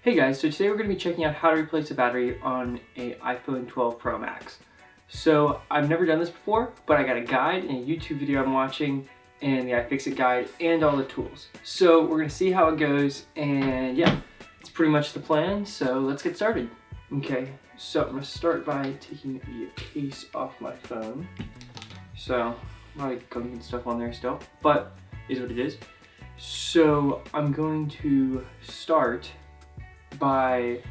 Hey guys, so today we're going to be checking out how to replace a battery on a iPhone 12 Pro Max. So I've never done this before, but I got a guide and a YouTube video I'm watching and the iFixit guide and all the tools. So we're going to see how it goes, and yeah, it's pretty much the plan, so let's get started. Okay, so I'm going to start by taking the case off my phone. So a lot of gunk and stuff on there still, but it is what it is. So I'm going to start by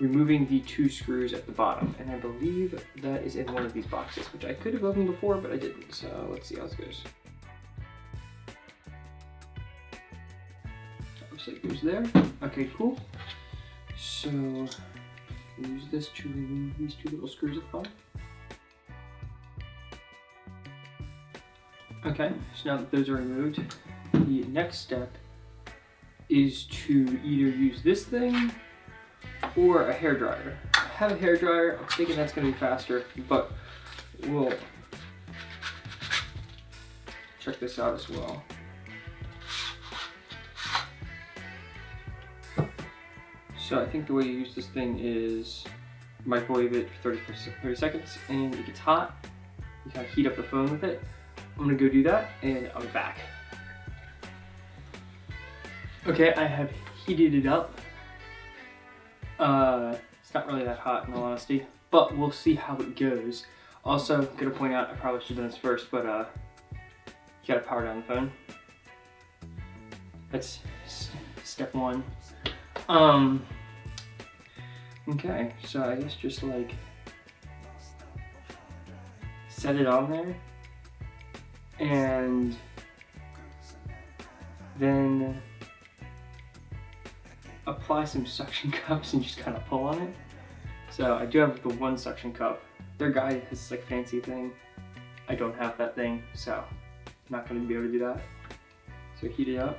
removing the two screws at the bottom, and I believe that is in one of these boxes, which I could have opened before but I didn't, so let's see how this goes. Looks like it goes there. Okay, cool. So use this to remove these two little screws at the bottom. Okay, so now that those are removed, the next step is to either use this thing or a hairdryer. I have a hairdryer. I'm thinking that's going to be faster, but we'll check this out as well. So I think the way you use this thing is microwave it for 30 seconds, and it gets hot. You kind of heat up the phone with it. I'm going to go do that, and I'll be back. Okay, I have heated it up. It's not really that hot in all honesty, but we'll see how it goes. Also, I'm gonna point out, I probably should have done this first, but you gotta power down the phone. That's step one. Okay, so I guess just like set it on there, and then apply some suction cups and just kind of pull on it. So I do have the one suction cup. Their guy has this like fancy thing. I don't have that thing, so I'm not going to be able to do that. So heat it up.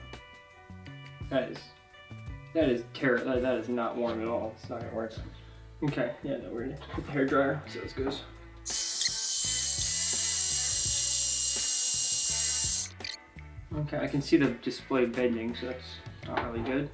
That is terrible. That is not warm at all. It's not gonna work. Okay, yeah, no, we're gonna put the hairdryer. See how this goes. Okay, I can see the display bending, so that's not really good.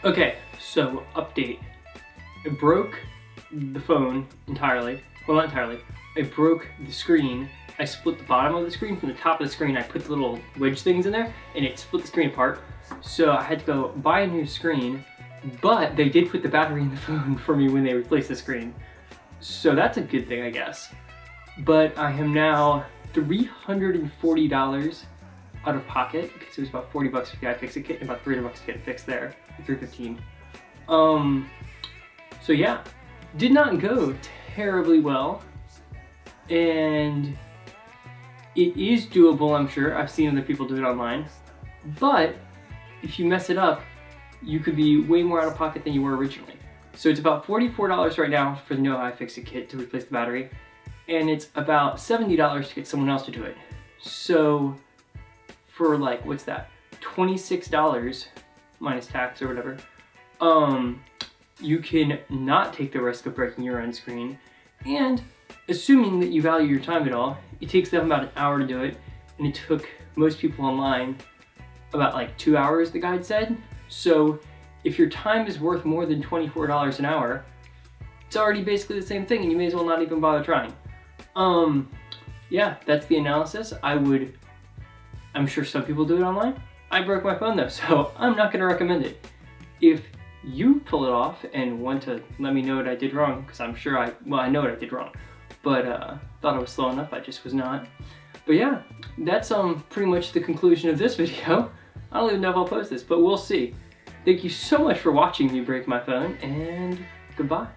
Okay, so update. I broke the phone entirely. Well, not entirely. I broke the screen. I split the bottom of the screen from the top of the screen. I put the little wedge things in there, and it split the screen apart. So I had to go buy a new screen, but they did put the battery in the phone for me when they replaced the screen. So that's a good thing, I guess. But I am now $340 out of pocket, because it was about 40 bucks for the iFixit kit and about 300 bucks to get it fixed there, $315. So yeah, did not go terribly well, and it is doable, I'm sure. I've seen other people do it online, but if you mess it up, you could be way more out of pocket than you were originally. So it's about $44 right now for the no iFixit kit to replace the battery, and it's about $70 to get someone else to do it. So for like, what's that, $26 minus tax or whatever, you can not take the risk of breaking your own screen, and assuming that you value your time at all, it takes them about an hour to do it, and it took most people online about like 2 hours, the guide said. So if your time is worth more than $24 an hour, it's already basically the same thing, and you may as well not even bother trying. Yeah, that's the analysis. I'm sure some people do it online. I broke my phone though, so I'm not gonna recommend it. If you pull it off and want to let me know what I did wrong, because I'm sure I know what I did wrong, but thought I was slow enough, I just was not. But yeah, that's pretty much the conclusion of this video. I don't even know if I'll post this, but we'll see. Thank you so much for watching me break my phone, and goodbye.